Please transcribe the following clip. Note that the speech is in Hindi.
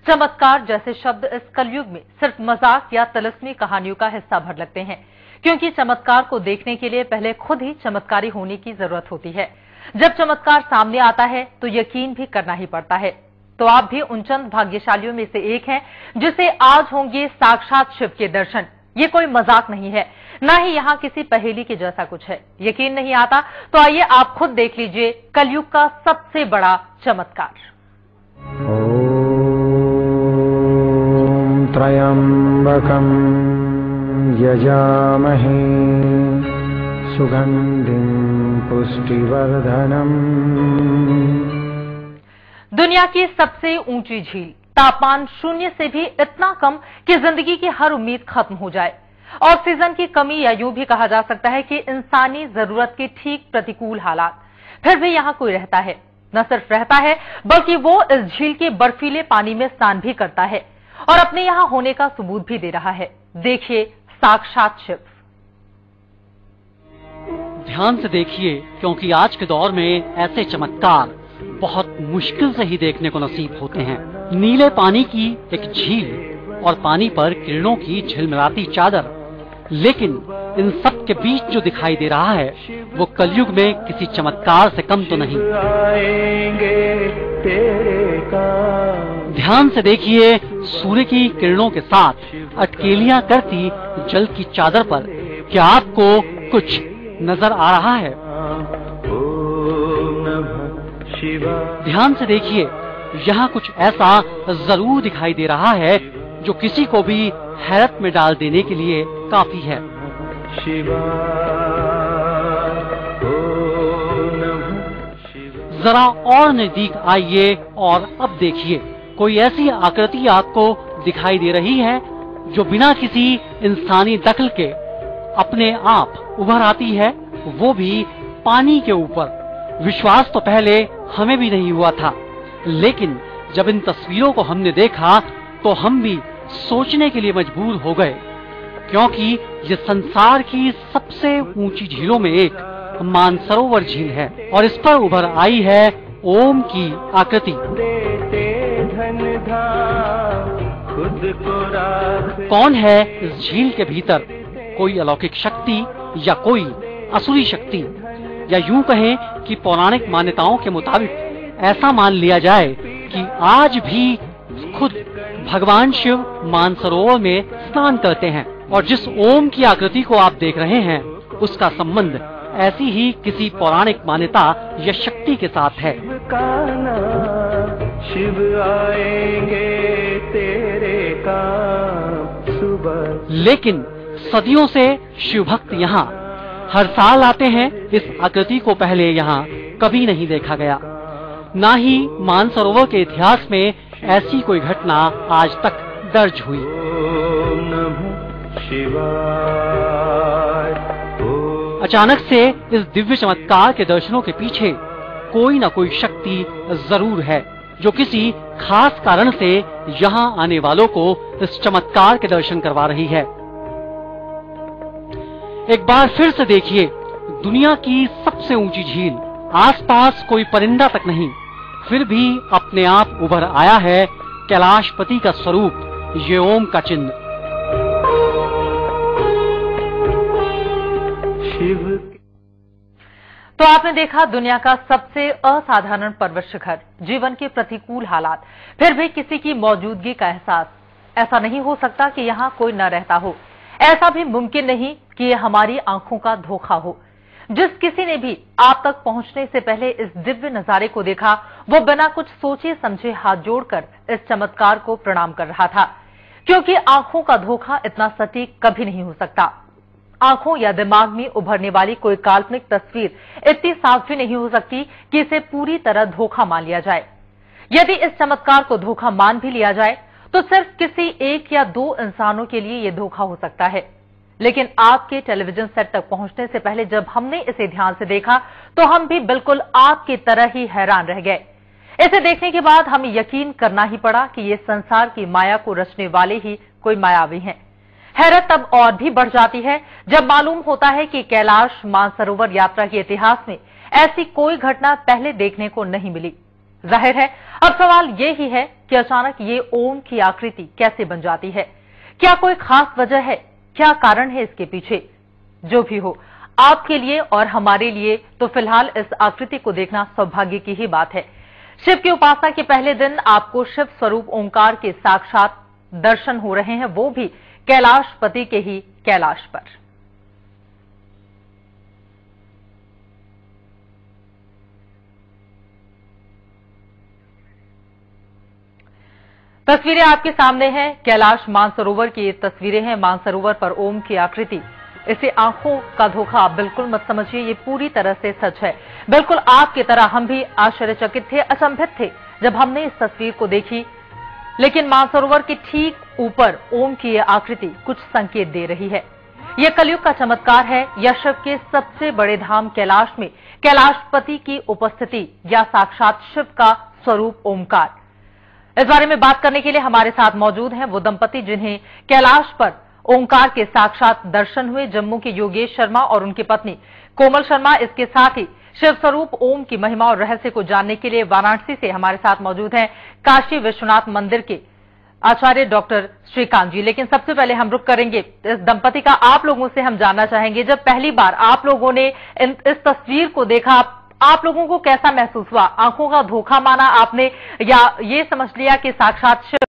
चमत्कार जैसे शब्द इस कलयुग में सिर्फ मजाक या तिलिस्मी कहानियों का हिस्सा भर लगते हैं, क्योंकि चमत्कार को देखने के लिए पहले खुद ही चमत्कारी होने की जरूरत होती है। जब चमत्कार सामने आता है तो यकीन भी करना ही पड़ता है। तो आप भी उन चंद भाग्यशालियों में से एक हैं जिसे आज होंगे साक्षात शिव के दर्शन। ये कोई मजाक नहीं है, ना ही यहाँ किसी पहेली के जैसा कुछ है। यकीन नहीं आता तो आइए आप खुद देख लीजिए कलयुग का सबसे बड़ा चमत्कार। ओम त्र्यंबकं यजामहे सुगंधिं पुष्टिवर्धनम्। दुनिया की सबसे ऊंची झील, तापमान शून्य से भी इतना कम कि जिंदगी की हर उम्मीद खत्म हो जाए। ऑक्सीजन की कमी या यूं भी कहा जा सकता है कि इंसानी जरूरत के ठीक प्रतिकूल हालात। फिर भी यहाँ कोई रहता है, न सिर्फ रहता है बल्कि वो इस झील के बर्फीले पानी में स्नान भी करता है और अपने यहाँ होने का सबूत भी दे रहा है। देखिए साक्षात शिव। ध्यान से देखिए, क्योंकि आज के दौर में ऐसे चमत्कार बहुत मुश्किल से ही देखने को नसीब होते हैं। नीले पानी की एक झील और पानी पर किरणों की झिलमिलाती चादर, लेकिन इन सब के बीच जो दिखाई दे रहा है वो कलयुग में किसी चमत्कार से कम तो नहीं। ध्यान से देखिए, सूर्य की किरणों के साथ अटकेलियां करती जल की चादर पर क्या आपको कुछ नजर आ रहा है? ध्यान से देखिए, यहाँ कुछ ऐसा जरूर दिखाई दे रहा है जो किसी को भी हैरत में डाल देने के लिए काफी है। जरा और नजदीक आइए और अब देखिए, कोई ऐसी आकृति आपको दिखाई दे रही है जो बिना किसी इंसानी दखल के अपने आप उभर आती है, वो भी पानी के ऊपर। विश्वास तो पहले हमें भी नहीं हुआ था, लेकिन जब इन तस्वीरों को हमने देखा तो हम भी सोचने के लिए मजबूर हो गए, क्योंकि ये संसार की सबसे ऊंची झीलों में एक मानसरोवर झील है और इस पर उभर आई है ओम की आकृति। कौन है इस झील के भीतर? कोई अलौकिक शक्ति या कोई असुरी शक्ति, या यूं कहें कि पौराणिक मान्यताओं के मुताबिक ऐसा मान लिया जाए कि आज भी खुद भगवान शिव मानसरोवर में स्नान करते हैं और जिस ओम की आकृति को आप देख रहे हैं उसका संबंध ऐसी ही किसी पौराणिक मान्यता या शक्ति के साथ है। शिव आएंगे तेरे काम सुबह। लेकिन सदियों से शिव भक्त यहाँ हर साल आते हैं। इस आकृति को पहले यहाँ कभी नहीं देखा गया, ना ही मानसरोवर के इतिहास में ऐसी कोई घटना आज तक दर्ज हुई। अचानक से इस दिव्य चमत्कार के दर्शनों के पीछे कोई न कोई शक्ति जरूर है जो किसी खास कारण से यहाँ आने वालों को इस चमत्कार के दर्शन करवा रही है। एक बार फिर से देखिए, दुनिया की सबसे ऊंची झील, आसपास कोई परिंदा तक नहीं, फिर भी अपने आप उभर आया है कैलाशपति का स्वरूप, ये ओम का चिन्ह। शिव। तो आपने देखा दुनिया का सबसे असाधारण पर्वत शिखर, जीवन के प्रतिकूल हालात, फिर भी किसी की मौजूदगी का एहसास। ऐसा नहीं हो सकता कि यहाँ कोई न रहता हो, ऐसा भी मुमकिन नहीं कि ये हमारी आंखों का धोखा हो। जिस किसी ने भी आप तक पहुंचने से पहले इस दिव्य नजारे को देखा, वो बिना कुछ सोचे समझे हाथ जोड़कर इस चमत्कार को प्रणाम कर रहा था, क्योंकि आंखों का धोखा इतना सटीक कभी नहीं हो सकता। आंखों या दिमाग में उभरने वाली कोई काल्पनिक तस्वीर इतनी साफ भी नहीं हो सकती कि इसे पूरी तरह धोखा मान लिया जाए। यदि इस चमत्कार को धोखा मान भी लिया जाए तो सिर्फ किसी एक या दो इंसानों के लिए यह धोखा हो सकता है। लेकिन आपके टेलीविजन सेट तक पहुंचने से पहले जब हमने इसे ध्यान से देखा तो हम भी बिल्कुल आपकी तरह ही हैरान रह गए। इसे देखने के बाद हमें यकीन करना ही पड़ा कि ये संसार की माया को रचने वाले ही कोई मायावी हैं। हैरत तब और भी बढ़ जाती है जब मालूम होता है कि कैलाश मानसरोवर यात्रा के इतिहास में ऐसी कोई घटना पहले देखने को नहीं मिली। जाहिर है अब सवाल ये ही है कि अचानक ये ओम की आकृति कैसे बन जाती है। क्या कोई खास वजह है, क्या कारण है इसके पीछे? जो भी हो, आपके लिए और हमारे लिए तो फिलहाल इस आकृति को देखना सौभाग्य की ही बात है। शिव की उपासना के पहले दिन आपको शिव स्वरूप ओंकार के साक्षात दर्शन हो रहे हैं, वो भी कैलाशपति के ही कैलाश पर। तस्वीरें आपके सामने हैं। कैलाश मानसरोवर की ये तस्वीरें हैं। मानसरोवर पर ओम की आकृति, इसे आंखों का धोखा आप बिल्कुल मत समझिए, ये पूरी तरह से सच है। बिल्कुल आपकी तरह हम भी आश्चर्यचकित थे, अचंभित थे जब हमने इस तस्वीर को देखी। लेकिन मानसरोवर के ठीक ऊपर ओम की यह आकृति कुछ संकेत दे रही है। यह कलयुग का चमत्कार है या शिव के सबसे बड़े धाम कैलाश में कैलाशपति की उपस्थिति या साक्षात शिव का स्वरूप ओमकार। इस बारे में बात करने के लिए हमारे साथ मौजूद हैं वो दंपति जिन्हें कैलाश पर ओंकार के साक्षात दर्शन हुए, जम्मू के योगेश शर्मा और उनकी पत्नी कोमल शर्मा। इसके साथ ही शिव स्वरूप ओम की महिमा और रहस्य को जानने के लिए वाराणसी से हमारे साथ मौजूद हैं काशी विश्वनाथ मंदिर के आचार्य डॉक्टर श्रीकांत जी। लेकिन सबसे पहले हम रुक करेंगे इस दंपति का, आप लोगों से हम जानना चाहेंगे, जब पहली बार आप लोगों ने इस तस्वीर को देखा, आप लोगों को कैसा महसूस हुआ? आंखों का धोखा माना आपने या ये समझ लिया कि साक्षात शिव